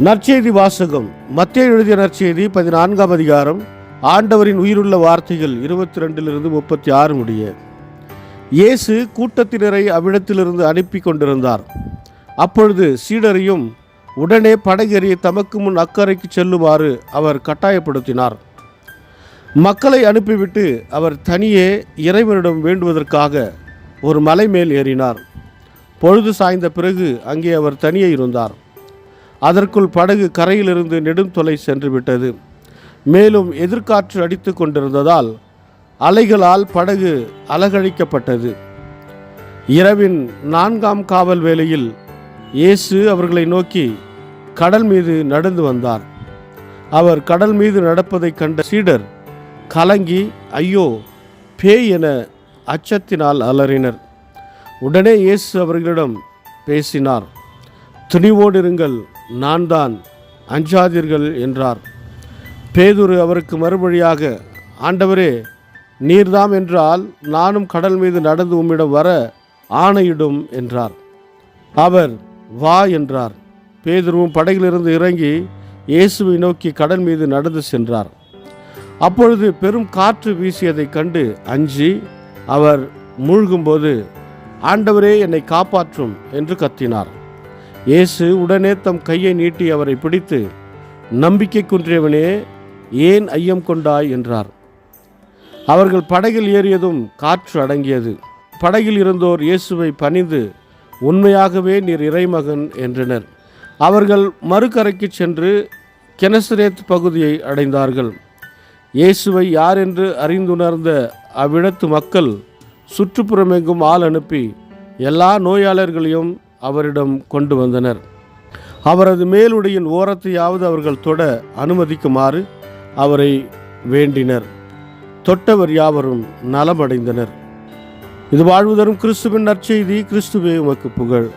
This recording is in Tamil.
நற்செய்தி வாசகம். மத்தேயு எழுதிய நற்செய்தி 14ஆம் அதிகாரம். ஆண்டவரின் உயிருள்ள வார்த்தைகள் 22 36 முடிய. இயேசு கூட்டத்தினரை அவ்விடத்திலிருந்து அனுப்பி கொண்டிருந்தார். அப்பொழுது சீடரையும் உடனே படகேறி தமக்கு முன் அக்கறைக்கு செல்லுமாறு அவர் கட்டாயப்படுத்தினார். மக்களை அனுப்பிவிட்டு அவர் தனியே இறைவனிடம் வேண்டுவதற்காக ஒரு மலை மேல் ஏறினார். பொழுது சாய்ந்த பிறகு அங்கே அவர் தனியே இருந்தார். அதற்குள் படகு கரையிலிருந்து நெடுந்தொலை சென்று விட்டது. மேலும் எதிர்காற்று அடித்து கொண்டிருந்ததால் அலைகளால் படகு அலகழிக்கப்பட்டது. இரவின் 4ஆம் காவல் வேளையில் இயேசு அவர்களை நோக்கி கடல் மீது நடந்து வந்தார். அவர் கடல் மீது நடப்பதைக் கண்ட சீடர் கலங்கி ஐயோ பேய் என அச்சத்தினால் அலறினர். உடனே இயேசு அவர்களிடம் பேசினார். துணிவோடு இருங்கள், நான் தான், அஞ்சாதீர்கள் என்றார். பேதுரு அவருக்கு மறுமொழியாக, ஆண்டவரே, நீர்தாம் என்றால் நானும் கடல் மீது நடந்து உம்மிடம் வர ஆணையிடும் என்றார். அவர் வா என்றார். பேதுருவும் படகிலிருந்து இறங்கி இயேசுவை நோக்கி கடல் மீது நடந்து சென்றார். அப்பொழுது பெரும் காற்று வீசியதைக் கண்டு அஞ்சி அவர் மூழ்கும்போது, ஆண்டவரே, என்னை காப்பாற்றும் என்று கத்தினார். இயேசு உடனே தம் கையை நீட்டி அவரை பிடித்து, நம்பிக்கை குன்றியவனே, ஏன் ஐயம் கொண்டாய் என்றார். அவர்கள் படகில் ஏறியதும் காற்று அடங்கியது. படகில் இருந்தோர் இயேசுவை பணிந்து, உண்மையாகவே நீர் இறைமகன் என்றனர். அவர்கள் மறுகரைக்கு சென்று கெனசரேத் பகுதியை அடைந்தார்கள். இயேசுவை யார் என்று அறிந்துணர்ந்த அவ்விடத்து மக்கள் சுற்றுப்புறமெங்கும் ஆள் அனுப்பி எல்லா நோயாளர்களையும் அவரிடம் கொண்டு வந்தனர். அவரது மேலுடையின் ஓரத்தையாவது அவர்கள் தொட அனுமதிக்குமாறு அவரை வேண்டினர். தொட்டவர் யாவரும் நலமடைந்தனர். இது வாழ்வு தரும் கிறிஸ்துவின் நற்செய்தி. கிறிஸ்துவே உமக்கு புகழ்.